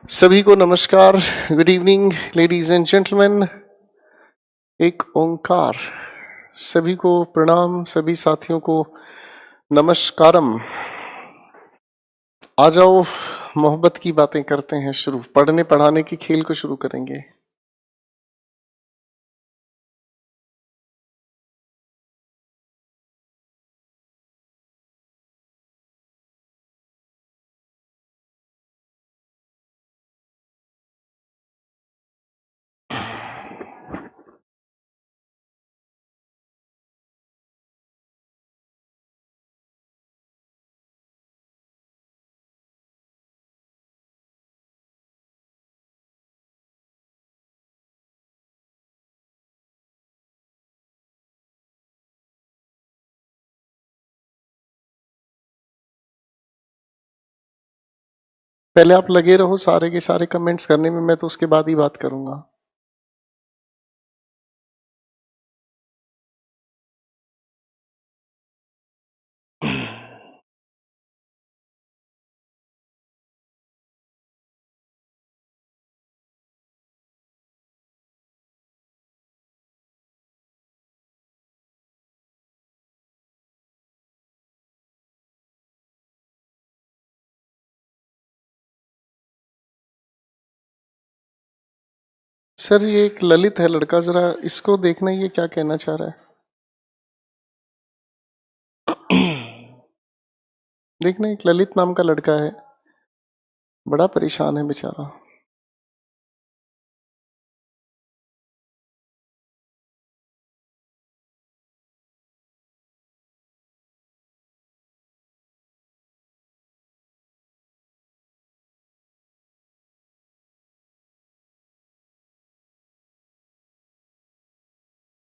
सभी को नमस्कार, good evening ladies and gentleman. एक ओंकार। सभी को प्रणाम, सभी साथियों को नमस्कारम। आ जाओ, मोहब्बत की बातें करते हैं शुरू। पढ़ने पढ़ाने की खेल को शुरू करेंगे। पहले आप लगे रहो सारे के सारे कमेंट्स करने में, मैं तो उसके बाद ही बात करूंगा। सर, ये एक ललित है लड़का, जरा इसको देखना, ये क्या कहना चाह रहा है। देखना, एक ललित नाम का लड़का है, बड़ा परेशान है बेचारा।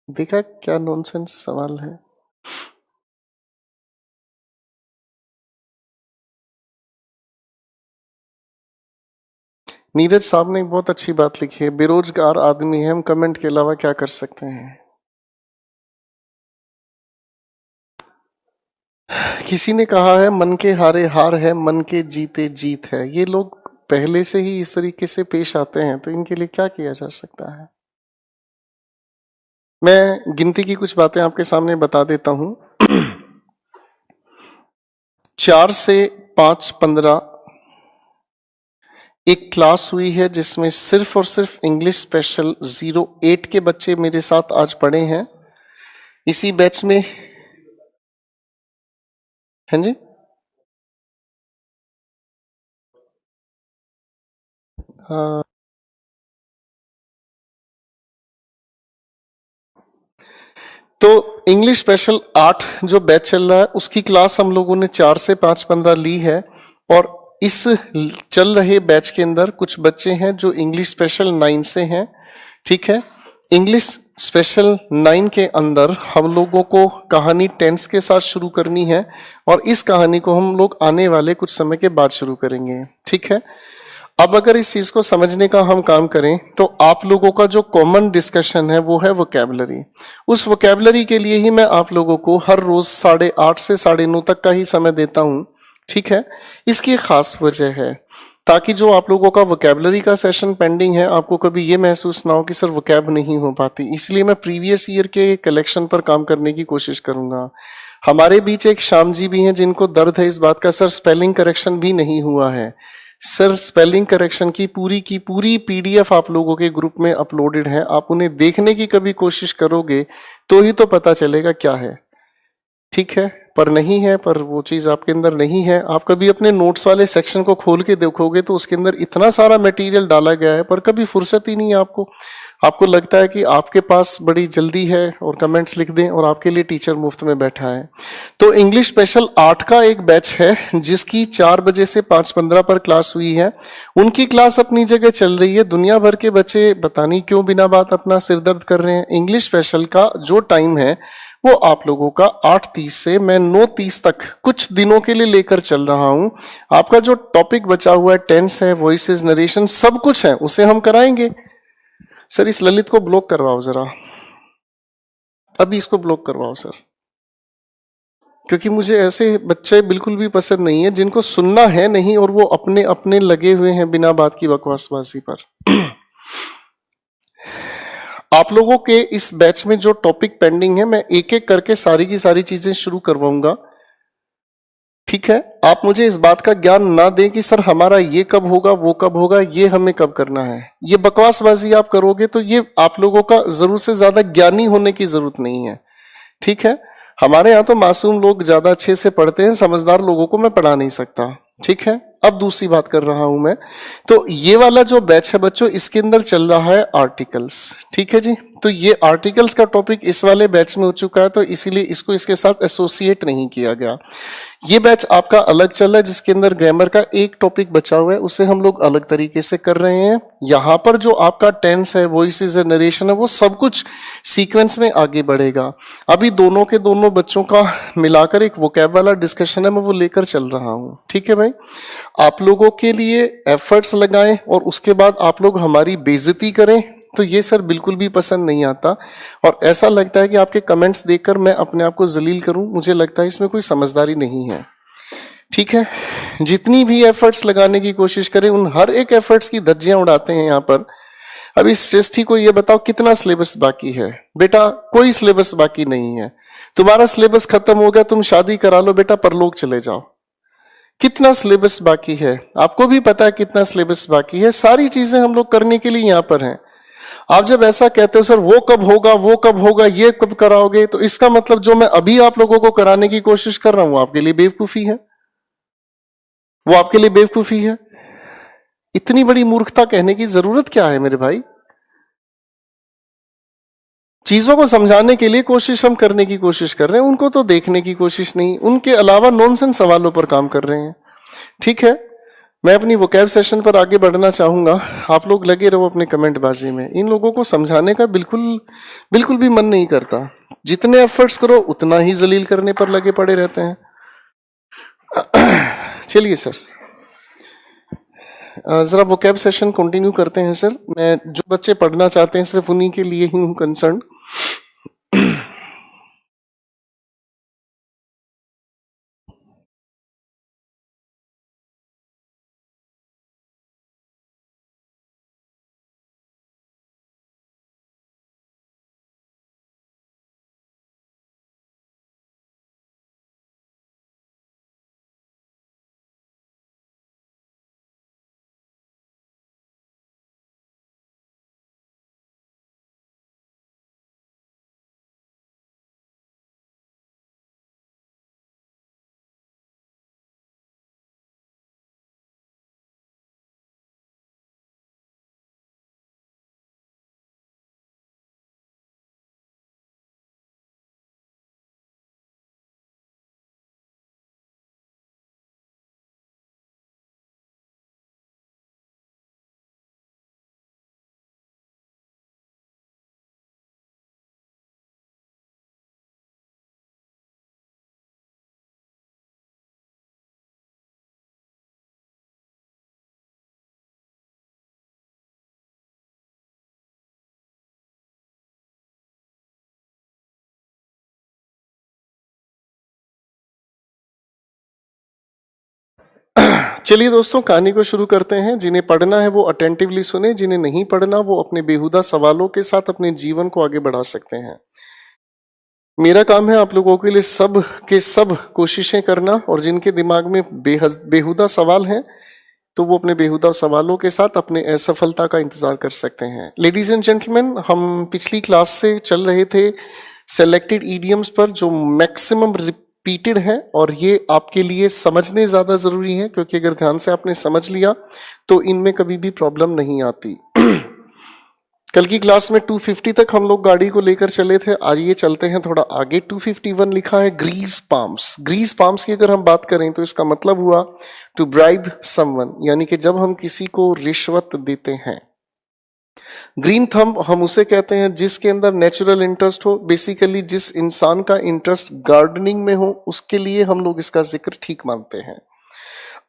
देखा क्या नॉनसेंस सवाल है। नीरज साहब ने एक बहुत अच्छी बात लिखी है, बेरोजगार आदमी है, हम कमेंट के अलावा क्या कर सकते हैं। किसी ने कहा है मन के हारे हार है, मन के जीते जीत है। ये लोग पहले से ही इस तरीके से पेश आते हैं, तो इनके लिए क्या किया जा सकता है। मैं गिनती की कुछ बातें आपके सामने बता देता हूं। 4 से 5-15 एक क्लास हुई है जिसमें सिर्फ और सिर्फ इंग्लिश स्पेशल 08 के बच्चे मेरे साथ आज पढ़े हैं। इसी बैच में, हाँ जी, तो इंग्लिश स्पेशल 8 जो बैच चल रहा है उसकी क्लास हम लोगों ने 4 से 5-15 ली है। और इस चल रहे बैच के अंदर कुछ बच्चे हैं जो इंग्लिश स्पेशल 9 से हैं। ठीक है, इंग्लिश स्पेशल 9 के अंदर हम लोगों को कहानी टेंस के साथ शुरू करनी है, और इस कहानी को हम लोग आने वाले कुछ समय के बाद शुरू करेंगे। ठीक है, अब अगर इस चीज को समझने का हम काम करें तो आप लोगों का जो कॉमन डिस्कशन है वो है वोकैबुलरी। उस वोकैबुलरी के लिए ही मैं आप लोगों को हर रोज 8:30 से 9:30 तक का ही समय देता हूं। ठीक है, इसकी खास वजह है ताकि जो आप लोगों का वोकैबुलरी का सेशन पेंडिंग है, आपको कभी ये महसूस ना हो कि सर वोकैब नहीं हो पाती। इसलिए मैं प्रीवियस ईयर के कलेक्शन पर काम करने की कोशिश करूंगा। हमारे बीच एक श्याम जी भी हैं जिनको दर्द है इस बात का, सर स्पेलिंग करेक्शन भी नहीं हुआ है। सर स्पेलिंग करेक्शन की पूरी पीडीएफ आप लोगों के ग्रुप में अपलोडेड है। आप उन्हें देखने की कभी कोशिश करोगे तो ही तो पता चलेगा क्या है। ठीक है, पर नहीं है, पर वो चीज आपके अंदर नहीं है। आप कभी अपने नोट्स वाले सेक्शन को खोल के देखोगे तो उसके अंदर इतना सारा मटेरियल डाला गया है, पर कभी फुर्सत ही नहीं है आपको। आपको लगता है कि आपके पास बड़ी जल्दी है और कमेंट्स लिख दें, और आपके लिए टीचर मुफ्त में बैठा है। तो इंग्लिश स्पेशल 8 का एक बैच है जिसकी 4 बजे से 5:15 पर क्लास हुई है। उनकी क्लास अपनी जगह चल रही है। दुनिया भर के बच्चे पता नहीं क्यों बिना बात अपना सिर दर्द कर रहे हैं। इंग्लिश स्पेशल का जो टाइम है वो आप लोगों का 8:30 से मैं 9:30 तक कुछ दिनों के लिए लेकर चल रहा हूं। आपका जो टॉपिक बचा हुआ है, टेंस है, वॉइसेस, नरेशन, सब कुछ है, उसे हम कराएंगे। सर इस ललित को ब्लॉक करवाओ जरा, अभी इसको ब्लॉक करवाओ सर। क्योंकि मुझे ऐसे बच्चे बिल्कुल भी पसंद नहीं है जिनको सुनना है नहीं और वो अपने अपने लगे हुए हैं बिना बात की बकवासबाजी पर। आप लोगों के इस बैच में जो टॉपिक पेंडिंग है मैं एक एक करके सारी की सारी चीजें शुरू करवाऊंगा, ठीक है। आप मुझे इस बात का ज्ञान ना दें कि सर हमारा ये कब होगा, वो कब होगा, ये हमें कब करना है। ये बकवासबाजी आप करोगे तो ये आप लोगों का जरूरत से ज्यादा ज्ञानी होने की जरूरत नहीं है, ठीक है। हमारे यहाँ तो मासूम लोग ज्यादा अच्छे से पढ़ते हैं, समझदार लोगों को मैं पढ़ा नहीं सकता, ठीक है। अब दूसरी बात कर रहा हूं मैं, तो ये वाला जो बैच है बच्चों, इसके अंदर चल रहा है आर्टिकल्स, ठीक है जी। तो ये आर्टिकल्स का टॉपिक इस वाले बैच में हो चुका है, तो इसीलिए इसको इसके साथ एसोसिएट नहीं किया गया। ये बैच आपका अलग चल रहा है जिसके अंदर ग्रामर का एक टॉपिक बचा हुआ है, उसे हम लोग अलग तरीके से कर रहे हैं। यहाँ पर जो आपका टेंस है, वॉइसेस है, नरेशन है, वो सब कुछ सीक्वेंस में आगे बढ़ेगा। अभी दोनों के दोनों बच्चों का मिलाकर एक वोकैब वाला डिस्कशन है, मैं वो लेकर चल रहा हूँ, ठीक है भाई। आप लोगों के लिए एफर्ट्स लगाएं और उसके बाद आप लोग हमारी बेइज्जती करें, तो ये सर बिल्कुल भी पसंद नहीं आता। और ऐसा लगता है कि आपके कमेंट्स देखकर मैं अपने आप को जलील करूं, मुझे लगता है इसमें कोई समझदारी नहीं है, ठीक है। जितनी भी एफर्ट्स लगाने की कोशिश करें, उन हर एक एफर्ट्स की धज्जियां उड़ाते हैं यहाँ पर। अभी श्रेष्ठी को ये बताओ कितना सिलेबस बाकी है। बेटा कोई सिलेबस बाकी नहीं है, तुम्हारा सिलेबस खत्म हो गया, तुम शादी करा लो बेटा, परलोक चले जाओ। कितना सिलेबस बाकी है आपको भी पता है, कितना सिलेबस बाकी है। सारी चीजें हम लोग करने के लिए यहाँ पर हैं। आप जब ऐसा कहते हो सर वो कब होगा, वो कब होगा, ये कब कराओगे, तो इसका मतलब जो मैं अभी आप लोगों को कराने की कोशिश कर रहा हूं आपके लिए बेवकूफी है, वो आपके लिए बेवकूफी है। इतनी बड़ी मूर्खता कहने की जरूरत क्या है मेरे भाई। चीजों को समझाने के लिए कोशिश हम करने की कोशिश कर रहे हैं, उनको तो देखने की कोशिश नहीं, उनके अलावा नॉनसेंस सवालों पर काम कर रहे हैं, ठीक है। मैं अपनी वोकैब सेशन पर आगे बढ़ना चाहूंगा, आप लोग लगे रहो अपने कमेंट बाजी में। इन लोगों को समझाने का बिल्कुल भी मन नहीं करता। जितने एफर्ट्स करो उतना ही जलील करने पर लगे पड़े रहते हैं। चलिए सर, जरा वोकैब सेशन कंटिन्यू करते हैं सर। मैं जो बच्चे पढ़ना चाहते हैं सिर्फ उन्हीं के लिए ही हूं कंसर्न। चलिए दोस्तों, कहानी को शुरू करते हैं। जिन्हें पढ़ना है वो अटेंटिवली सुने, जिन्हें नहीं पढ़ना वो अपने बेहुदा सवालों के साथ अपने जीवन को आगे बढ़ा सकते हैं। मेरा काम है आप लोगों के लिए सब के सब कोशिशें करना, और जिनके दिमाग में बेहुदा सवाल हैं तो वो अपने बेहुदा सवालों के साथ अपने असफलता का इंतजार कर सकते हैं। लेडीज एंड जेंटलमैन, हम पिछली क्लास से चल रहे थे सेलेक्टेड ईडियम्स पर जो मैक्सिमम रिपीटेड है, और ये आपके लिए समझने ज्यादा जरूरी है, क्योंकि अगर ध्यान से आपने समझ लिया तो इनमें कभी भी प्रॉब्लम नहीं आती। कल की क्लास में 250 तक हम लोग गाड़ी को लेकर चले थे, आज ये चलते हैं थोड़ा आगे। 251 लिखा है ग्रीस पाम्स। ग्रीस पाम्स की अगर हम बात करें तो इसका मतलब हुआ टू ब्राइब समवन, यानी कि जब हम किसी को रिश्वत देते हैं। ग्रीन थंब हम उसे कहते हैं जिसके अंदर नेचुरल इंटरेस्ट हो, बेसिकली जिस इंसान का इंटरेस्ट गार्डनिंग में हो, उसके लिए हम लोग इसका जिक्र ठीक मानते हैं।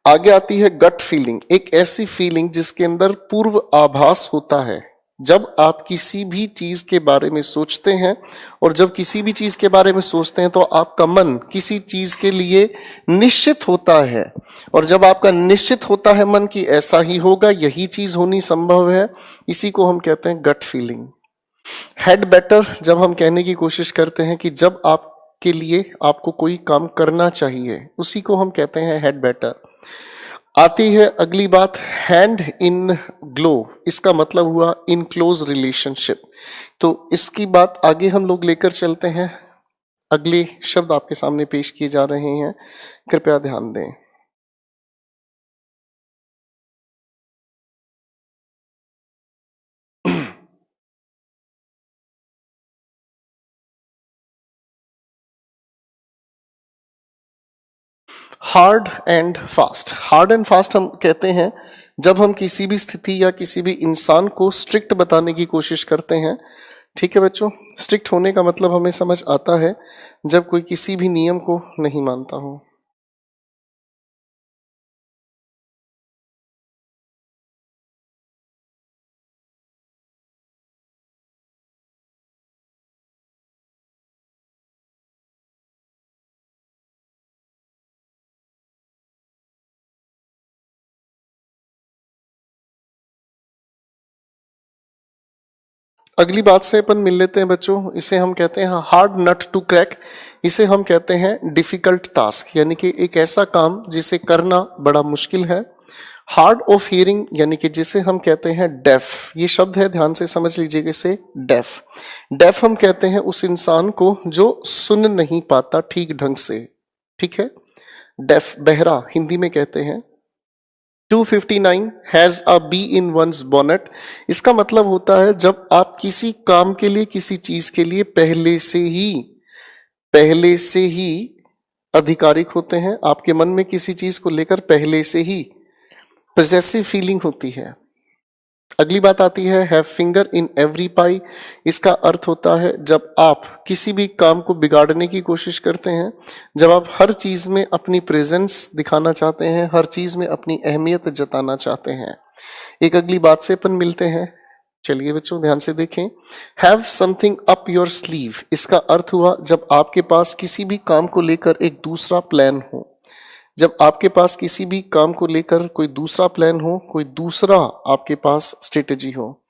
आगे आती है गट फीलिंग, एक ऐसी फीलिंग जिसके अंदर पूर्व आभास होता है, जब आप किसी भी चीज के बारे में सोचते हैं, और जब किसी भी चीज के बारे में सोचते हैं तो आपका मन किसी चीज के लिए निश्चित होता है, और जब आपका निश्चित होता है मन कि ऐसा ही होगा, यही चीज होनी संभव है, इसी को हम कहते हैं गट फीलिंग। हेड बेटर जब हम कहने की कोशिश करते हैं कि जब आपके लिए आपको कोई काम करना चाहिए, उसी को हम कहते हैं हेड बेटर। आती है अगली बात, हैंड इन ग्लो, इसका मतलब हुआ इन क्लोज रिलेशनशिप। तो इसकी बात आगे हम लोग लेकर चलते हैं। अगले शब्द आपके सामने पेश किए जा रहे हैं, कृपया ध्यान दें। Hard and fast. Hard and fast हम कहते हैं जब हम किसी भी स्थिति या किसी भी इंसान को स्ट्रिक्ट बताने की कोशिश करते हैं। ठीक है बच्चों, स्ट्रिक्ट होने का मतलब हमें समझ आता है जब कोई किसी भी नियम को नहीं मानता हो। अगली बात से अपन मिल लेते हैं बच्चों, इसे हम कहते हैं हार्ड नट टू क्रैक। इसे हम कहते हैं डिफिकल्ट टास्क, यानी कि एक ऐसा काम जिसे करना बड़ा मुश्किल है। हार्ड ऑफ हियरिंग, यानी कि जिसे हम कहते हैं डेफ। ये शब्द है, ध्यान से समझ लीजिएगा इसे, डेफ। डेफ हम कहते हैं उस इंसान को जो सुन नहीं पाता ठीक ढंग से। ठीक है, डेफ, बहरा हिंदी में कहते हैं। 259 has a bee in one's bonnet. इसका मतलब होता है जब आप किसी काम के लिए, किसी चीज के लिए पहले से ही आधिकारिक होते हैं, आपके मन में किसी चीज को लेकर पहले से ही पॉजेसिव फीलिंग होती है। अगली बात आती है हैव फिंगर इन एवरी पाई। इसका अर्थ होता है जब आप किसी भी काम को बिगाड़ने की कोशिश करते हैं, जब आप हर चीज में अपनी प्रेजेंस दिखाना चाहते हैं, हर चीज में अपनी अहमियत जताना चाहते हैं। एक अगली बात से अपन मिलते हैं, चलिए बच्चों ध्यान से देखें। Have something up your sleeve, इसका अर्थ हुआ जब आपके पास किसी भी काम को लेकर एक दूसरा प्लान हो। जब आपके पास किसी भी काम को लेकर कोई दूसरा प्लान हो, कोई दूसरा आपके पास स्ट्रेटेजी हो,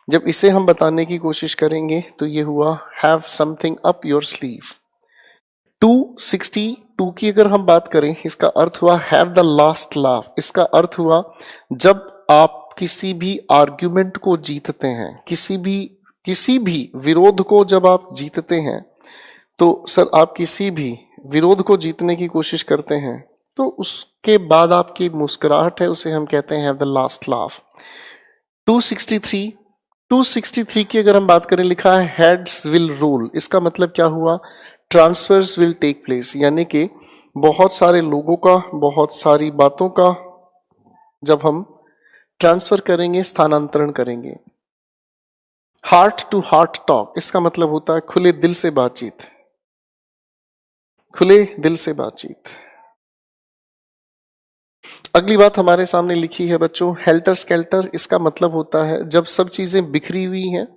जब इसे हम बताने की कोशिश करेंगे तो ये हुआ have something up your sleeve. 262 की अगर हम बात करें, इसका अर्थ हुआ हैव द लास्ट लाफ। इसका अर्थ हुआ जब आप किसी भी आर्ग्यूमेंट को जीतते हैं, किसी भी विरोध को जब आप जीतते हैं, तो सर आप किसी भी विरोध को जीतने की कोशिश करते हैं तो उसके बाद आपकी मुस्कुराहट है, उसे हम कहते हैं हैव द लास्ट लाफ। 263 की अगर हम बात करें, लिखा है हेड्स विल रूल। इसका मतलब क्या हुआ, ट्रांसफर्स विल टेक प्लेस, यानी कि बहुत सारे लोगों का, बहुत सारी बातों का जब हम ट्रांसफर करेंगे, स्थानांतरण करेंगे। हार्ट टू हार्ट टॉक, इसका मतलब होता है खुले दिल से बातचीत, खुले दिल से बातचीत। अगली बात हमारे सामने लिखी है बच्चों, हेल्टर स्केल्टर। इसका मतलब होता है जब सब चीजें बिखरी हुई हैं,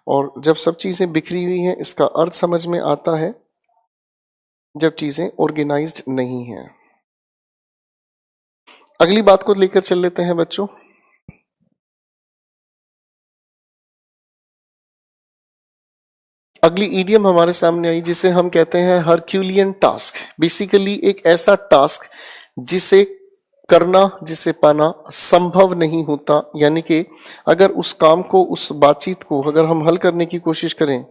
और जब सब चीजें बिखरी हुई हैं इसका अर्थ समझ में आता है जब चीजें ऑर्गेनाइज्ड नहीं हैं। अगली बात को लेकर चल लेते हैं बच्चों। अगली ईडियम हमारे सामने आई जिसे हम कहते हैं हरक्यूलियन टास्क। बेसिकली एक ऐसा टास्क जिसे करना, जिसे पाना संभव नहीं होता, यानी कि अगर उस काम को, उस बातचीत को अगर हम हल करने की कोशिश करें,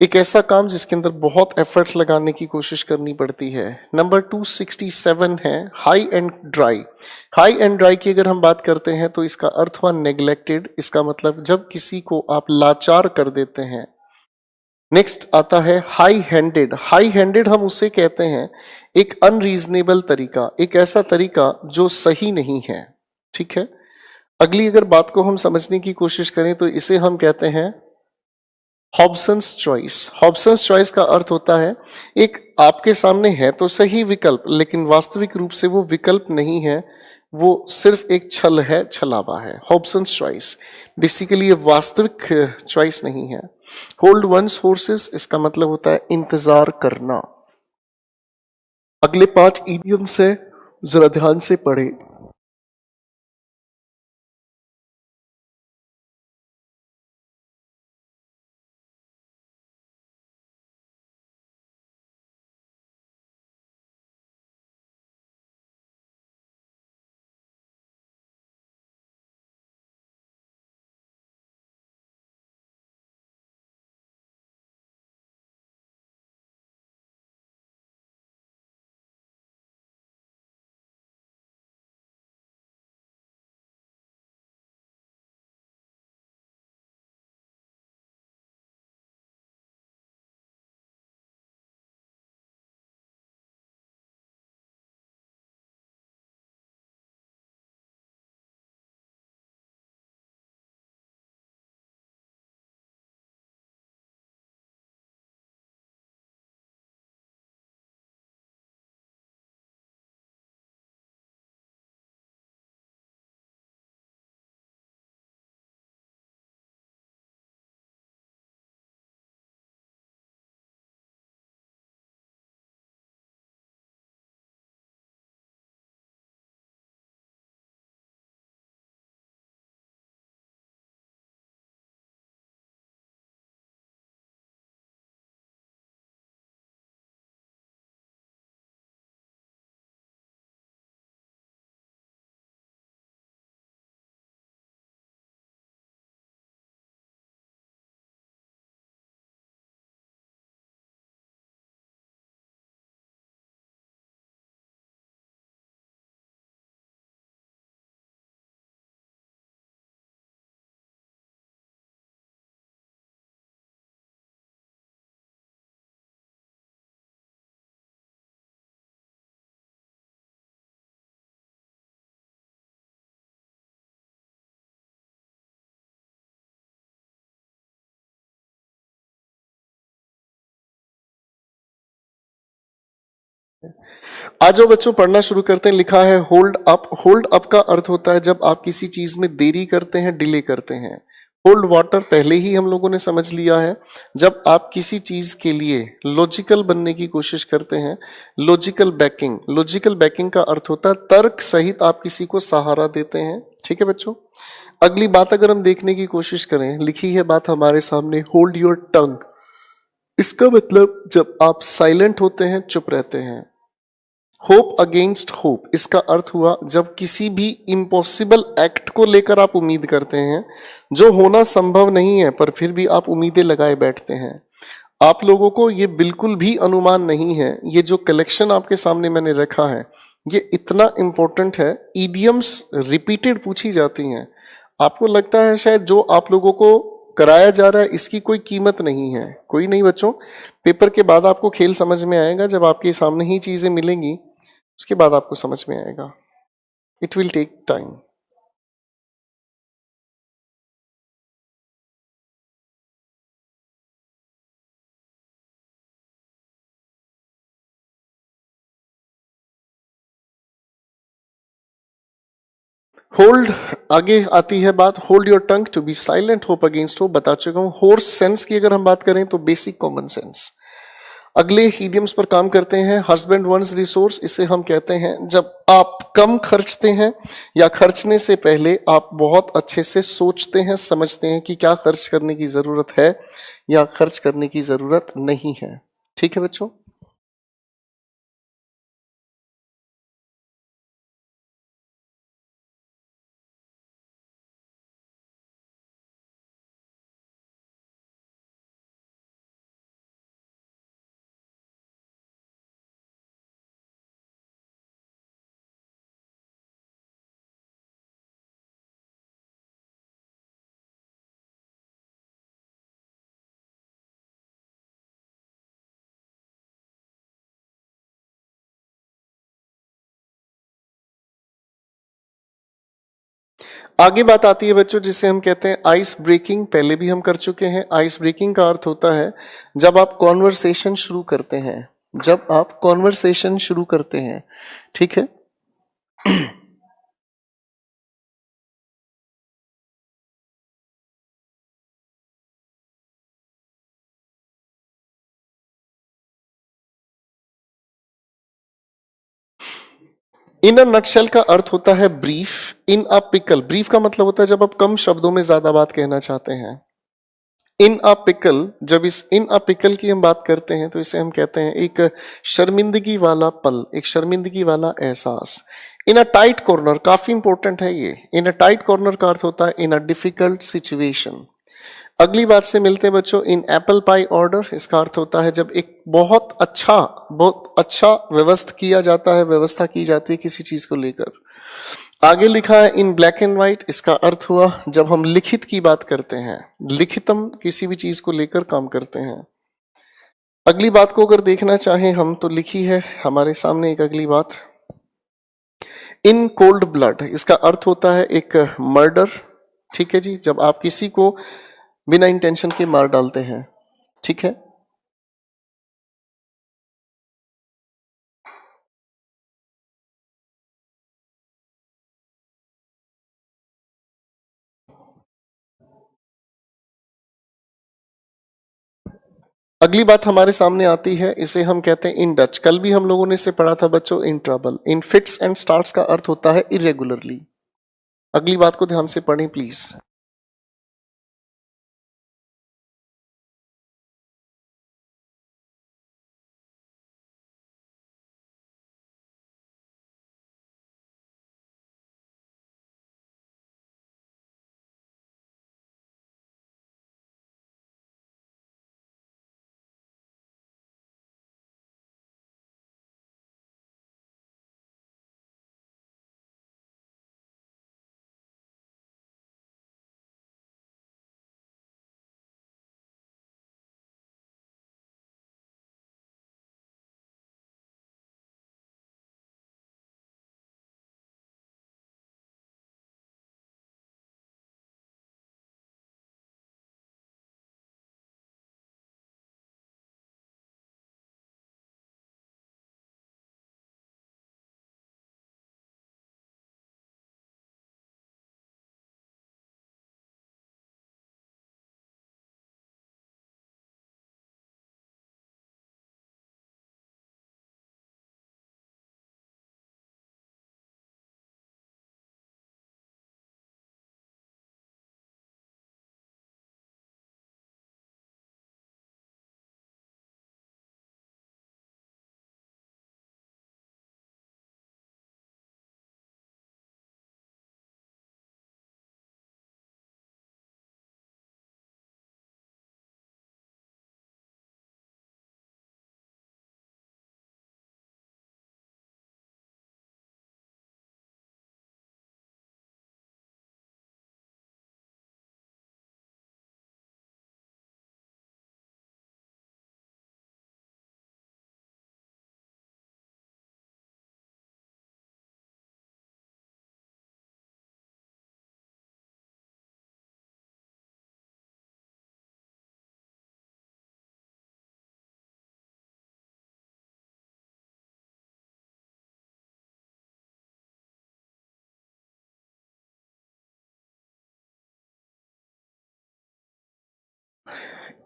एक ऐसा काम जिसके अंदर बहुत एफर्ट्स लगाने की कोशिश करनी पड़ती है। नंबर 267 है high and dry. High and dry की अगर हम बात करते हैं तो इसका अर्थ हुआ नेग्लेक्टेड। इसका मतलब जब किसी को आप लाचार कर देते हैं। नेक्स्ट आता है हाई हैंडेड। हाई हैंडेड हम उसे कहते हैं एक अनरीजनेबल तरीका, एक ऐसा तरीका जो सही नहीं है। ठीक है, अगली अगर बात को हम समझने की कोशिश करें तो इसे हम कहते हैं हॉब्सन्स चॉइस। हॉब्सन्स चॉइस का अर्थ होता है एक आपके सामने है तो सही विकल्प, लेकिन वास्तविक रूप से वो विकल्प नहीं है, वो सिर्फ एक छल है, छलावा है। हॉब्सन्स चॉइस बेसिकली ये वास्तविक चॉइस नहीं है। होल्ड वंस हॉर्सेस, इसका मतलब होता है इंतजार करना। अगले 5 इडियम्स है, जरा ध्यान से पढ़े। आज जो बच्चों पढ़ना शुरू करते हैं, लिखा है होल्ड अप। होल्ड अप का अर्थ होता है जब आप किसी चीज में देरी करते हैं, डिले करते हैं। होल्ड वाटर पहले ही हम लोगों ने समझ लिया है, जब आप किसी चीज के लिए लॉजिकल बनने की कोशिश करते हैं। लॉजिकल बैकिंग, लॉजिकल बैकिंग का अर्थ होता है तर्क सहित आप किसी को सहारा देते हैं। ठीक है बच्चों, अगली बात अगर हम देखने की कोशिश करें, लिखी है बात हमारे सामने, होल्ड योर टंग। इसका मतलब जब आप साइलेंट होते हैं, चुप रहते हैं। होप अगेंस्ट होप, इसका अर्थ हुआ जब किसी भी इम्पॉसिबल एक्ट को लेकर आप उम्मीद करते हैं, जो होना संभव नहीं है पर फिर भी आप उम्मीदें लगाए बैठते हैं। आप लोगों को ये बिल्कुल भी अनुमान नहीं है, ये जो कलेक्शन आपके सामने मैंने रखा है ये इतना इंपॉर्टेंट है। ईडियम्स रिपीटेड पूछी जाती हैं। आपको लगता है शायद जो आप लोगों को कराया जा रहा है इसकी कोई कीमत नहीं है। कोई नहीं बच्चों, पेपर के बाद आपको खेल समझ में आएगा, जब आपके सामने ही चीजें मिलेंगी उसके बाद आपको समझ में आएगा। It will take time. Hold, आगे आती है बात hold your tongue, to be silent, hope against hope, बता चुका हूं। होर्स सेंस की अगर हम बात करें तो बेसिक कॉमन सेंस। अगले हीडियम्स पर काम करते हैं। हस्बैंड वंस रिसोर्स, इसे हम कहते हैं जब आप कम खर्चते हैं या खर्चने से पहले आप बहुत अच्छे से सोचते हैं, समझते हैं कि क्या खर्च करने की जरूरत है या खर्च करने की जरूरत नहीं है। ठीक है बच्चों। आगे बात आती है बच्चों जिसे हम कहते हैं आइस ब्रेकिंग। पहले भी हम कर चुके हैं। आइस ब्रेकिंग का अर्थ होता है जब आप कॉन्वर्सेशन शुरू करते हैं, जब आप कॉन्वर्सेशन शुरू करते हैं, ठीक है। इन अ नटशेल का अर्थ होता है ब्रीफ। इन अ पिकल, ब्रीफ का मतलब होता है जब आप कम शब्दों में ज्यादा बात कहना चाहते हैं। इन अ पिकल, जब इस इन अ पिकल की हम बात करते हैं तो इसे हम कहते हैं एक शर्मिंदगी वाला पल, एक शर्मिंदगी वाला एहसास। इन अ टाइट कॉर्नर, काफी इंपॉर्टेंट है ये। इन अ टाइट कॉर्नर का अर्थ होता है इन अ डिफिकल्ट सिचुएशन। अगली बात से मिलते हैं बच्चों इन एप्पल पाई ऑर्डर। इसका अर्थ होता है जब एक बहुत अच्छा व्यवस्था किया जाता है, व्यवस्था की जाती है किसी चीज को लेकर। आगे लिखा है इन ब्लैक एंड व्हाइट। इसका अर्थ हुआ जब हम लिखित की बात करते हैं, लिखितम किसी भी चीज को लेकर काम करते हैं। अगली बात को अगर देखना चाहें हम तो लिखी है हमारे सामने एक अगली बात, इन कोल्ड ब्लड। इसका अर्थ होता है एक मर्डर, ठीक है जी, जब आप किसी को बिना इंटेंशन के मार डालते हैं, ठीक है। अगली बात हमारे सामने आती है, इसे हम कहते हैं इन डच। कल भी हम लोगों ने इसे पढ़ा था बच्चों, in trouble. In fits and starts का अर्थ होता है इरेगुलरली। अगली बात को ध्यान से पढ़ें प्लीज।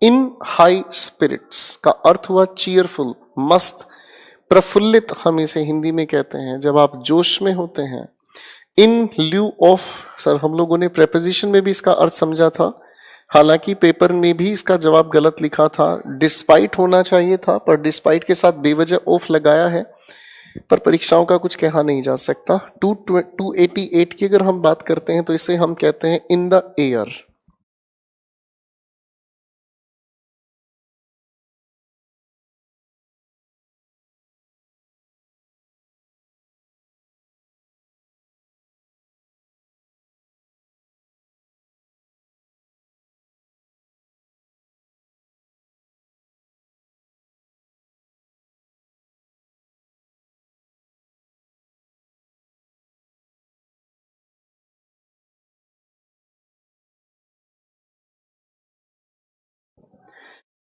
इन हाई स्पिरिट्स का अर्थ हुआ चीयरफुल, मस्त, प्रफुल्लित। हम इसे हिंदी में कहते हैं जब आप जोश में होते हैं। इन ल्यू ऑफ, सर हम लोगों ने प्रेपोजिशन में भी इसका अर्थ समझा था, हालांकि पेपर में भी इसका जवाब गलत लिखा था। डिस्पाइट होना चाहिए था, पर डिस्पाइट के साथ बेवजह ऑफ लगाया है, पर परीक्षाओं का कुछ कहा नहीं जा सकता। 288 की अगर हम बात करते हैं तो इसे हम कहते हैं in the air.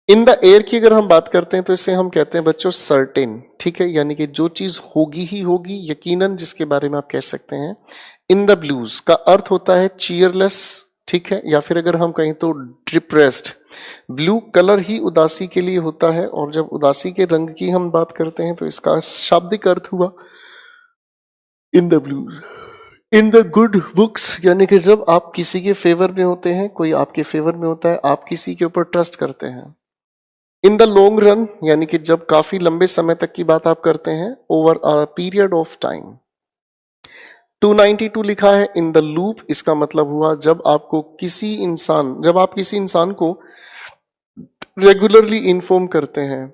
In the air की अगर हम बात करते हैं तो इसे हम कहते हैं बच्चों सर्टेन, ठीक है, यानी कि जो चीज होगी ही होगी, यकीनन, जिसके बारे में आप कह सकते हैं। इन द ब्लूज का अर्थ होता है चीयरलेस, ठीक है, या फिर अगर हम कहें तो डिप्रेस्ड। ब्लू कलर ही उदासी के लिए होता है, और जब उदासी के रंग की हम बात करते हैं तो इसका शाब्दिक अर्थ हुआ in the blues. In the good books, यानी कि जब आप किसी के फेवर में होते हैं, कोई आपके फेवर में होता है, आप किसी के ऊपर ट्रस्ट करते हैं। इन द लॉन्ग रन, यानी कि जब काफी लंबे समय तक की बात आप करते हैं, over a period of time. 292 लिखा है इन द लूप, इसका मतलब हुआ जब आप किसी इंसान को रेगुलरली इन्फॉर्म करते हैं।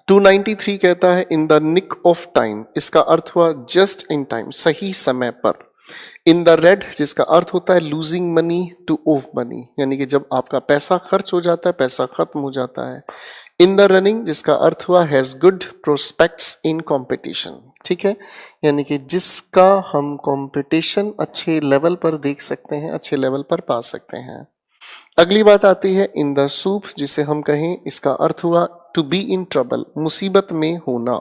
293 कहता है in the nick of time, इसका अर्थ हुआ जस्ट इन टाइम, सही समय पर। इन द रेड, जिसका अर्थ होता है losing money two of money, यानी कि जब आपका पैसा खर्च हो जाता है, पैसा खत्म हो जाता है। इन द रनिंग, जिसका अर्थ हुआ has good prospects in competition, ठीक है, यानी कि जिसका हम कंपटीशन अच्छे लेवल पर देख सकते हैं, अच्छे लेवल पर पा सकते हैं। अगली बात आती है इन द सूप, जिसे हम कहें, इसका अर्थ हुआ टू बी इन ट्रबल, मुसीबत में होना,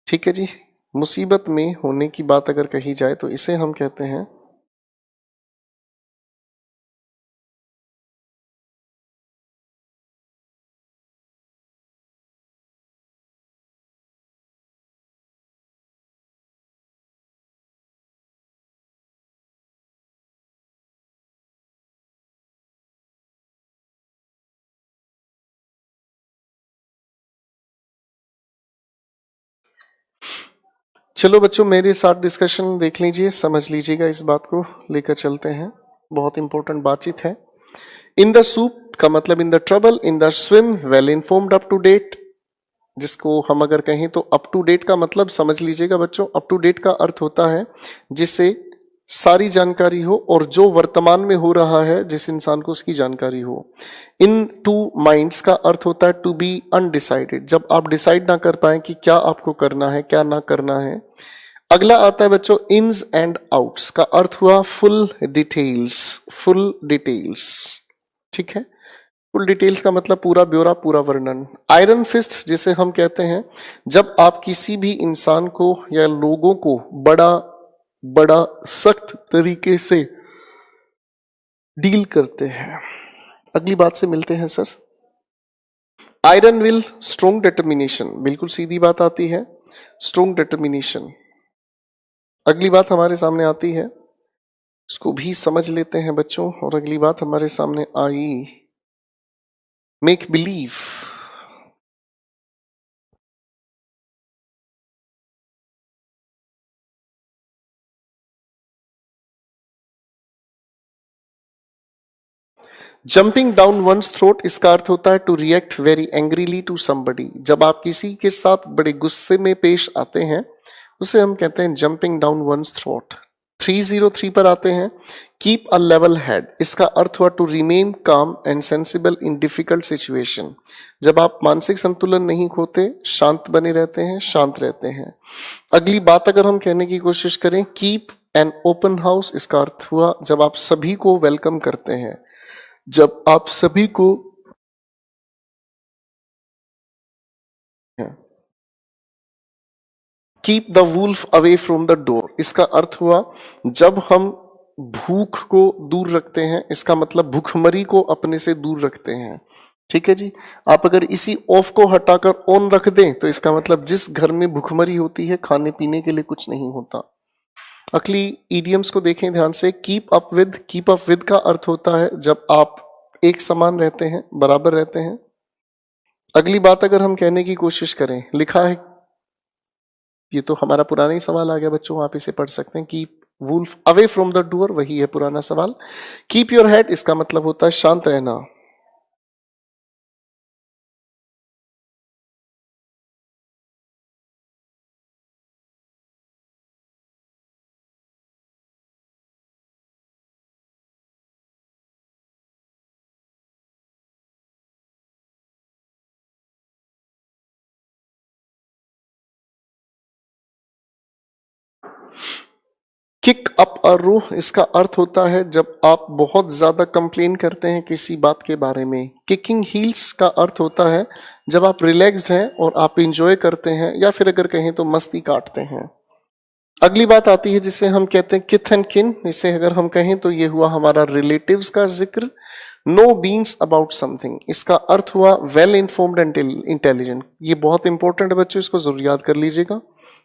ठीक है जी। मुसीबत में होने की बात अगर कही जाए तो इसे हम कहते हैं चलो बच्चों, मेरे साथ डिस्कशन देख लीजिए, समझ लीजिएगा, इस बात को लेकर चलते हैं, बहुत इंपॉर्टेंट बातचीत है। इन द सूप का मतलब in the trouble, in the swim well informed up to date, जिसको हम अगर कहें तो अप टू डेट का मतलब समझ लीजिएगा बच्चों, अप टू डेट का अर्थ होता है जिससे सारी जानकारी हो और जो वर्तमान में हो रहा है जिस इंसान को उसकी जानकारी हो। इन टू माइंड्स का अर्थ होता है टू बी अनडिसाइडेड, जब आप डिसाइड ना कर पाए कि क्या आपको करना है क्या ना करना है। अगला आता है बच्चों इन्स एंड आउट्स का अर्थ हुआ फुल डिटेल्स, फुल डिटेल्स, ठीक है। फुल डिटेल्स का मतलब पूरा ब्यौरा, पूरा वर्णन। आयरन फिस्ट जिसे हम कहते हैं, जब आप किसी भी इंसान को या लोगों को बड़ा बड़ा सख्त तरीके से डील करते हैं। अगली बात से मिलते हैं sir. Iron will, strong determination, बिल्कुल सीधी बात आती है, स्ट्रोंग डिटर्मिनेशन। अगली बात हमारे सामने आती है, इसको भी समझ लेते हैं बच्चों, और अगली बात हमारे सामने आई make believe. Jumping down one's throat, इसका अर्थ होता है to react very angrily to somebody, जब आप किसी के साथ बड़े गुस्से में पेश आते हैं उसे हम कहते हैं जंपिंग डाउन वंस थ्रोट। 303 पर आते हैं, कीप अ लेवल हेड, इसका अर्थ हुआ to remain calm and sensible in difficult situation, जब आप मानसिक संतुलन नहीं खोते, शांत बने रहते हैं, शांत रहते हैं। अगली बात अगर हम कहने की कोशिश करें, कीप एन ओपन हाउस, इसका अर्थ हुआ जब आप सभी को वेलकम करते हैं, जब आप सभी को keep the wolf away from the door, इसका अर्थ हुआ जब हम भूख को दूर रखते हैं, इसका मतलब भूखमरी को अपने से दूर रखते हैं, ठीक है जी। आप अगर इसी ऑफ को हटाकर ऑन रख दें तो इसका मतलब जिस घर में भूखमरी होती है खाने पीने के लिए कुछ नहीं होता। अगली ईडियम्स को देखें ध्यान से। कीप अप विद का अर्थ होता है जब आप एक समान रहते हैं, बराबर रहते हैं। अगली बात अगर हम कहने की कोशिश करें, लिखा है, ये तो हमारा पुराना ही सवाल आ गया बच्चों, आप इसे पढ़ सकते हैं, keep wolf away from the door, वही है पुराना सवाल। कीप योर हेड, इसका मतलब होता है शांत रहना। किक अप अ रोह इसका अर्थ होता है जब आप बहुत ज्यादा कंप्लेन करते हैं किसी बात के बारे में। किकिंग हील्स का अर्थ होता है जब आप रिलैक्स्ड हैं और आप इंजॉय करते हैं, या फिर अगर कहें तो मस्ती काटते हैं। अगली बात आती है जिसे हम कहते हैं किथ एंड किन। इसे अगर हम कहें तो ये हुआ हमारा रिलेटिव्स का जिक्र। नो बीन्स अबाउट समथिंग, इसका अर्थ हुआ वेल इन्फॉर्म्ड एंड इंटेलिजेंट। ये बहुत इंपॉर्टेंट है बच्चों, इसको जरूर याद कर लीजिएगा,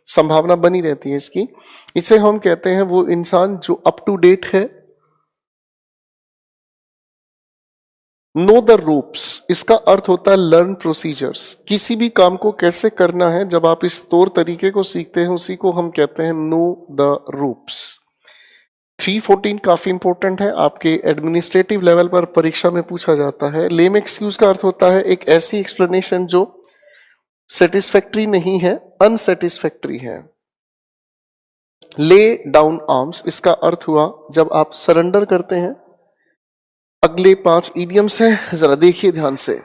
संभावना बनी रहती है इसकी। इसे हम कहते हैं वो इंसान जो अप टू डेट है। नो द रूप्स, इसका अर्थ होता है लर्न प्रोसीजर्स, किसी भी काम को कैसे करना है जब आप इस तौर तरीके को सीखते हैं उसी को हम कहते हैं नो द रूप्स। 314 काफी इंपॉर्टेंट है, आपके एडमिनिस्ट्रेटिव लेवल पर परीक्षा में पूछा जाता है। लेम एक्सक्यूज का अर्थ होता है एक ऐसी एक्सप्लेनेशन जो सेटिस्फैक्ट्री नहीं है, अनसेटिस्फैक्ट्री है। ले डाउन आर्म्स, इसका अर्थ हुआ जब आप सरेंडर करते हैं। अगले 5 इडियम्स हैं, जरा देखिए ध्यान से।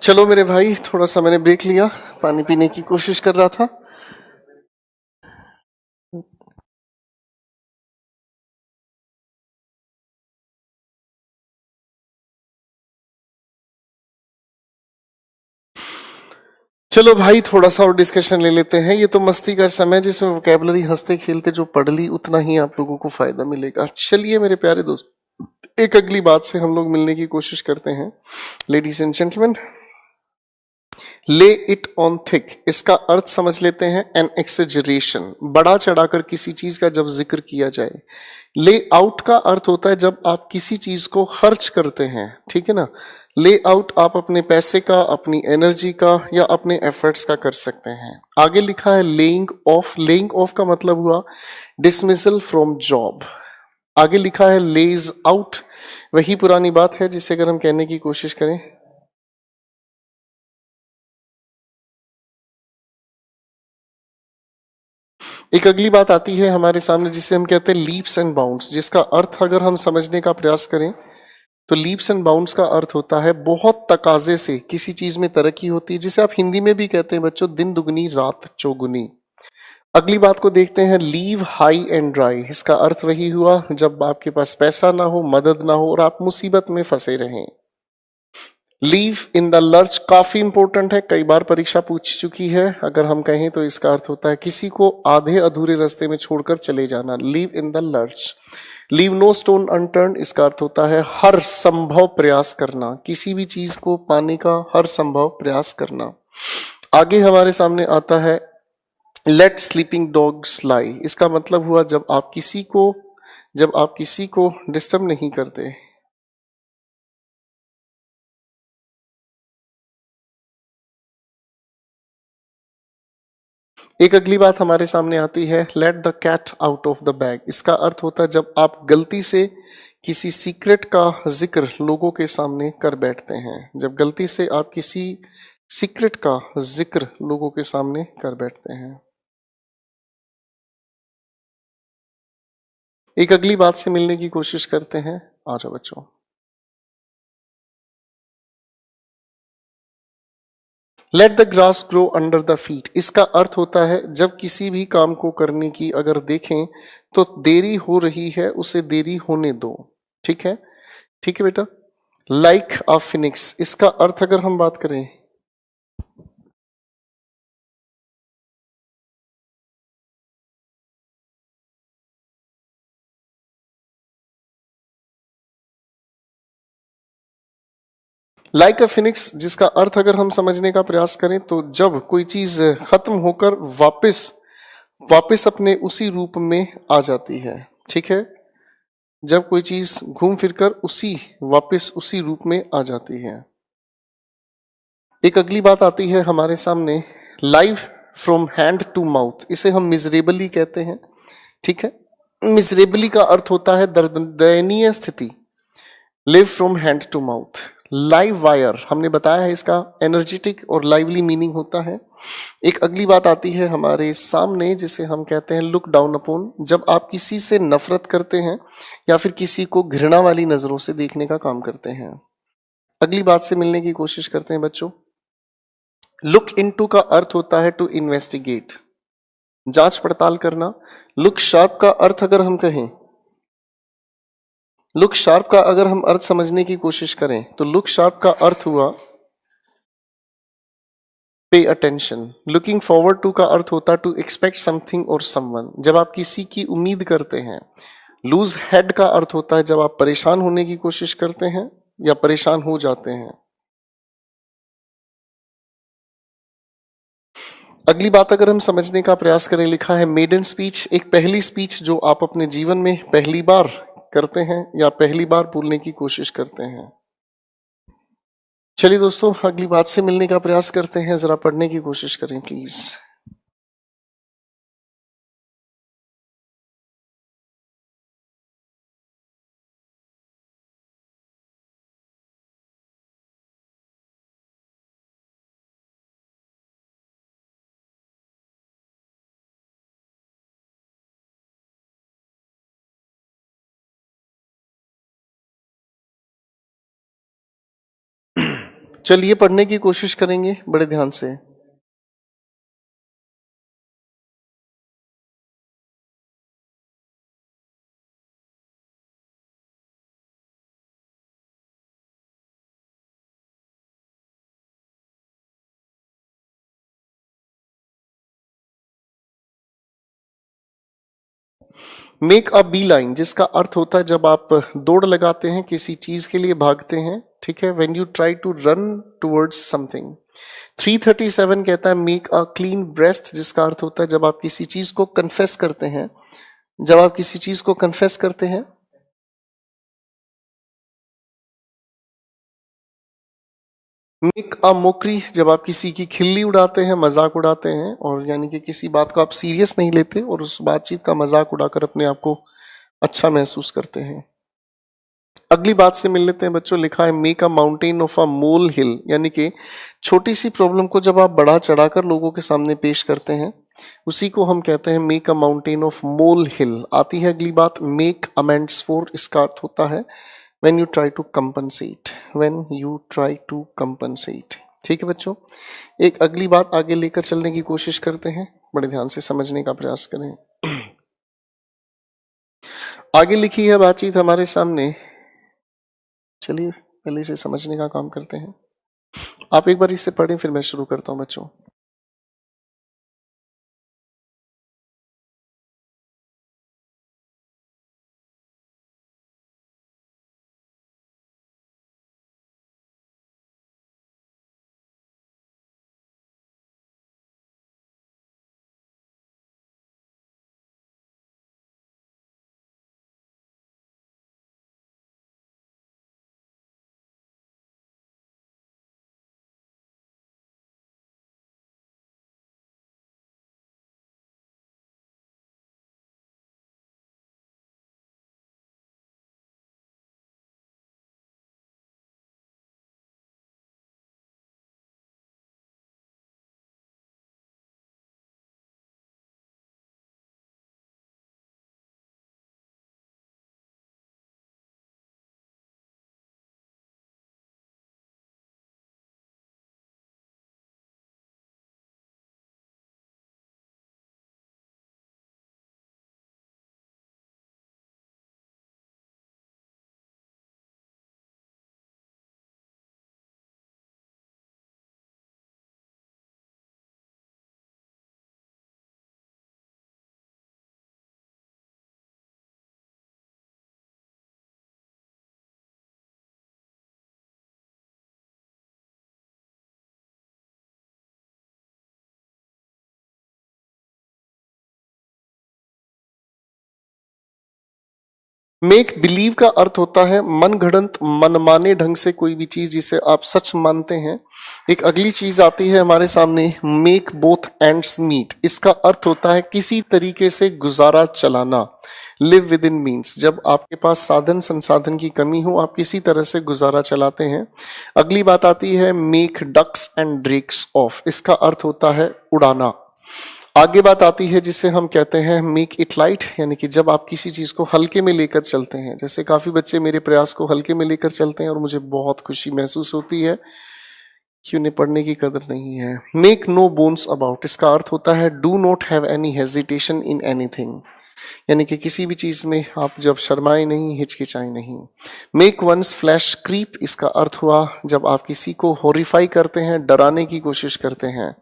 चलो मेरे भाई, थोड़ा सा मैंने ब्रेक लिया, पानी पीने की कोशिश कर रहा था। चलो भाई, थोड़ा सा और डिस्कशन ले लेते हैं। ये तो मस्ती का समय, जिसमें वोकेबलरी हंसते खेलते जो पढ़ ली उतना ही आप लोगों को फायदा मिलेगा। चलिए मेरे प्यारे दोस्त, एक अगली बात से हम लोग मिलने की कोशिश करते हैं। लेडीज एंड जेंटलमैन, ले इट ऑन थिक, इसका अर्थ समझ लेते हैं। एन एक्सेजरेशन, बड़ा चढ़ाकर किसी चीज का जब जिक्र किया जाए। ले आउट का अर्थ होता है जब आप किसी चीज को खर्च करते हैं, ठीक है ना। ले आउट आप अपने पैसे का, अपनी एनर्जी का या अपने एफर्ट्स का कर सकते हैं। आगे लिखा है लेइंग ऑफ। लेइंग ऑफ का मतलब हुआ डिसमिसल फ्रॉम जॉब। आगे लिखा है लेज आउट, वही पुरानी बात है जिसे अगर हम कहने की कोशिश करें, एक अगली बात आती है हमारे सामने जिसे हम कहते हैं लीप्स एंड बाउंड्स, जिसका अर्थ अगर हम समझने का प्रयास करें तो लीप्स एंड बाउंड्स का अर्थ होता है बहुत तकाजे से किसी चीज में तरक्की होती है, जिसे आप हिंदी में भी कहते हैं बच्चों, दिन दुगनी रात चौगुनी। अगली बात को देखते हैं, लीव हाई एंड ड्राई। इसका अर्थ वही हुआ जब आपके पास पैसा ना हो, मदद ना हो और आप मुसीबत में फंसे रहें। लीव इन द लर्च काफी इंपॉर्टेंट है, कई बार परीक्षा पूछ चुकी है। अगर हम कहें तो इसका अर्थ होता है किसी को आधे अधूरे रास्ते में छोड़कर चले जाना। Leave in the lurch. Leave no stone unturned, इसका अर्थ होता है हर संभव प्रयास करना, किसी भी चीज को पाने का हर संभव प्रयास करना। आगे हमारे सामने आता है लेट स्लीपिंग डॉग्स लाई। इसका मतलब हुआ जब आप किसी को डिस्टर्ब नहीं करते। एक अगली बात हमारे सामने आती है, let the cat out of the bag. इसका अर्थ होता है जब आप गलती से किसी सीक्रेट का जिक्र लोगों के सामने कर बैठते हैं। जब गलती से आप किसी सीक्रेट का जिक्र लोगों के सामने कर बैठते हैं। एक अगली बात से मिलने की कोशिश करते हैं। आ जाओ बच्चों। Let the grass grow under the feet. इसका अर्थ होता है जब किसी भी काम को करने की अगर देखें तो देरी हो रही है, उसे देरी होने दो। ठीक है, ठीक है बेटा। लाइक अ फिनिक्स, इसका अर्थ अगर हम बात करें, लाइक अ फिनिक्स, जिसका अर्थ अगर हम समझने का प्रयास करें तो जब कोई चीज खत्म होकर वापस वापस अपने उसी रूप में आ जाती है। ठीक है, जब कोई चीज घूम फिरकर वापस उसी रूप में आ जाती है। एक अगली बात आती है हमारे सामने, live from hand to mouth. इसे हम मिजरेबली कहते हैं। ठीक है, मिजरेबली का अर्थ होता है दयनीय स्थिति। Live from hand to mouth. Live wire हमने बताया है, इसका एनर्जेटिक और लाइवली मीनिंग होता है। एक अगली बात आती है हमारे सामने जिसे हम कहते हैं लुक डाउन अपॉन। जब आप किसी से नफरत करते हैं या फिर किसी को घृणा वाली नजरों से देखने का काम करते हैं। अगली बात से मिलने की कोशिश करते हैं बच्चों। लुक इनटू का अर्थ होता है टू इन्वेस्टिगेट, जांच पड़ताल करना। लुक शार्प का अर्थ अगर हम कहें, लुक शार्प का अगर हम अर्थ समझने की कोशिश करें तो लुक शार्प का अर्थ हुआ pay attention. Looking forward to का अर्थ होता है टू एक्सपेक्ट समथिंग और समवन, जब आप किसी की उम्मीद करते हैं। लूज हेड का अर्थ होता है जब आप परेशान होने की कोशिश करते हैं या परेशान हो जाते हैं। अगली बात अगर हम समझने का प्रयास करें, लिखा है मेडन स्पीच, एक पहली स्पीच जो आप अपने जीवन में पहली बार करते हैं या पहली बार बोलने की कोशिश करते हैं। चलिए दोस्तों, अगली बात से मिलने का प्रयास करते हैं, जरा पढ़ने की कोशिश करें प्लीज। चलिए पढ़ने की कोशिश करेंगे बड़े ध्यान से। मेक अ बी लाइन, जिसका अर्थ होता है जब आप दौड़ लगाते हैं, किसी चीज के लिए भागते हैं, ठीक है, when you try to run towards something. 337 कहता है मेक अ क्लीन ब्रेस्ट, जिसका अर्थ होता है जब आप किसी चीज को कन्फेस करते हैं, जब आप किसी चीज को कन्फेस करते हैं। मेक अ मोकरी, जब आप किसी की खिल्ली उड़ाते हैं, मजाक उड़ाते हैं, और यानी कि किसी बात को आप सीरियस नहीं लेते और उस बातचीत का मजाक उड़ाकर अपने आप को अच्छा महसूस करते हैं। अगली बात से मिल लेते हैं बच्चों। लिखा है make a mountain of a mole hill, यानी कि छोटी सी प्रॉब्लम को जब आप बढ़ा चढ़ाकर लोगों के सामने पेश करते हैं, उसी को हम कहते हैं make a mountain of mole hill. आती है अगली बात मेक अमेंड्स फॉर, इसका अर्थ होता है when you try to compensate, when you try to compensate। ठीक है बच्चों, एक अगली बात आगे लेकर चलने की कोशिश करते हैं, बड़े ध्यान से समझने का प्रयास करें। आगे लिखी है बातचीत हमारे सामने, चलिए पहले से समझने का काम करते हैं। आप एक बार इसे पढ़ें, फिर मैं शुरू करता हूं बच्चों। मेक बिलीव का अर्थ होता है मन गढ़ंत, मनमाने ढंग से कोई भी चीज जिसे आप सच मानते हैं। एक अगली चीज आती है हमारे सामने मेक बोथ एंड्स मीट, इसका अर्थ होता है किसी तरीके से गुजारा चलाना, लिव विद इन मीन्स। जब आपके पास साधन संसाधन की कमी हो, आप किसी तरह से गुजारा चलाते हैं। अगली बात आती है make ducks and drakes of, इसका अर्थ होता है उड़ाना। आगे बात आती है जिसे हम कहते हैं मेक इट लाइट, यानी कि जब आप किसी चीज को हल्के में लेकर चलते हैं। जैसे काफी बच्चे मेरे प्रयास को हल्के में लेकर चलते हैं और मुझे बहुत खुशी महसूस होती है कि उन्हें पढ़ने की कदर नहीं है। मेक नो बोन्स अबाउट, इसका अर्थ होता है do not have any hesitation in anything, यानी कि किसी भी चीज में आप जब शर्माए नहीं, हिचकिचाए नहीं। मेक वंस फ्लैश क्रीप, इसका अर्थ हुआ जब आप किसी को हॉरिफाई करते हैं, डराने की कोशिश करते हैं।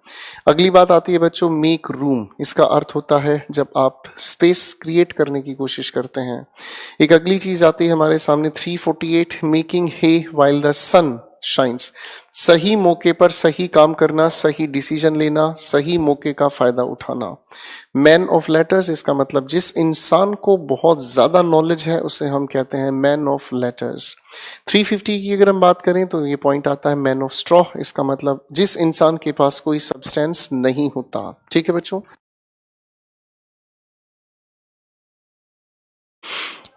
अगली बात आती है बच्चों मेक रूम, इसका अर्थ होता है जब आप स्पेस क्रिएट करने की कोशिश करते हैं। एक अगली चीज आती है हमारे सामने 348 making hay while the sun shines, सही मौके पर सही काम करना, सही डिसीजन लेना, सही मौके का फायदा उठाना। मैन ऑफ लेटर्स, इसका मतलब जिस इंसान को बहुत ज्यादा नॉलेज है उसे हम कहते हैं मैन ऑफ लेटर्स। 350 की अगर हम बात करें तो ये पॉइंट आता है मैन ऑफ स्ट्रॉ, इसका मतलब जिस इंसान के पास कोई सब्सटेंस नहीं होता। ठीक है बच्चों,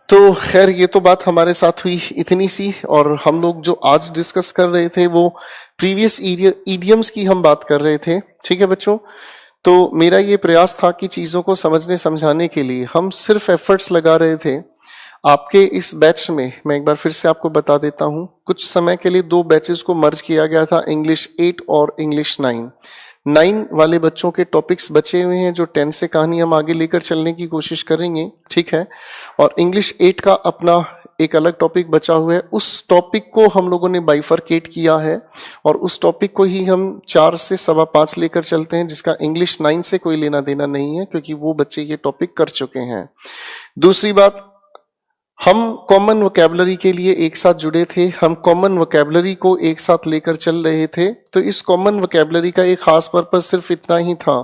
तो खैर ये तो बात हमारे साथ हुई इतनी सी, और हम लोग जो आज डिस्कस कर रहे थे वो प्रीवियस ईडियम्स की हम बात कर रहे थे। ठीक है बच्चों, तो मेरा ये प्रयास था कि चीजों को समझने समझाने के लिए हम सिर्फ एफर्ट्स लगा रहे थे। आपके इस बैच में मैं एक बार फिर से आपको बता देता हूं, कुछ समय के लिए दो बैचेस को मर्ज किया गया था, इंग्लिश 8 और इंग्लिश 9 वाले बच्चों के टॉपिक्स बचे हुए हैं जो 10 से कहानी हम आगे लेकर चलने की कोशिश करेंगे, ठीक है। और इंग्लिश 8 का अपना एक अलग टॉपिक बचा हुआ है, उस टॉपिक को हम लोगों ने बाइफरकेट किया है और उस टॉपिक को ही हम 4 से 5:15 लेकर चलते हैं, जिसका इंग्लिश 9 से कोई लेना देना नहीं है क्योंकि वो बच्चे ये टॉपिक कर चुके हैं। दूसरी बात, हम कॉमन वोकैबुलरी के लिए एक साथ जुड़े थे, हम कॉमन वोकैबुलरी को एक साथ लेकर चल रहे थे। तो इस कॉमन वोकैबुलरी का एक खास पर्पस सिर्फ इतना ही था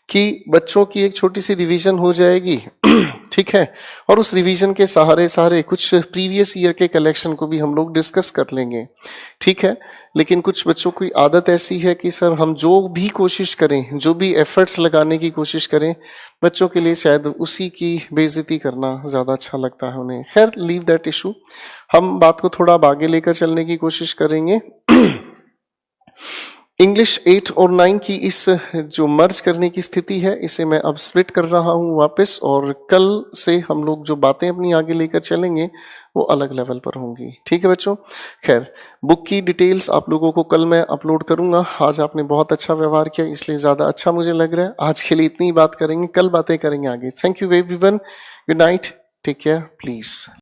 कि बच्चों की एक छोटी सी रिवीजन हो जाएगी ठीक है, और उस रिवीजन के सहारे कुछ प्रीवियस ईयर के कलेक्शन को भी हम लोग डिस्कस कर लेंगे, ठीक है। लेकिन कुछ बच्चों की आदत ऐसी है कि सर हम जो भी कोशिश करें, जो भी एफर्ट्स लगाने की कोशिश करें, बच्चों के लिए शायद उसी की बेइज्जती करना ज़्यादा अच्छा लगता है उन्हें। खैर, लीव दैट इशू, हम बात को थोड़ा आगे लेकर चलने की कोशिश करेंगे। इंग्लिश 8 और 9 की इस जो मर्ज करने की स्थिति है, इसे मैं अब स्प्लिट कर रहा हूं वापस, और कल से हम लोग जो बातें अपनी आगे लेकर चलेंगे वो अलग लेवल पर होंगी, ठीक है बच्चों। खैर, बुक की डिटेल्स आप लोगों को कल मैं अपलोड करूंगा। आज आपने बहुत अच्छा व्यवहार किया, इसलिए ज़्यादा अच्छा मुझे लग रहा है। आज के लिए इतनी बात करेंगे, कल बातें करेंगे आगे। Thank you everyone, good night, take care please.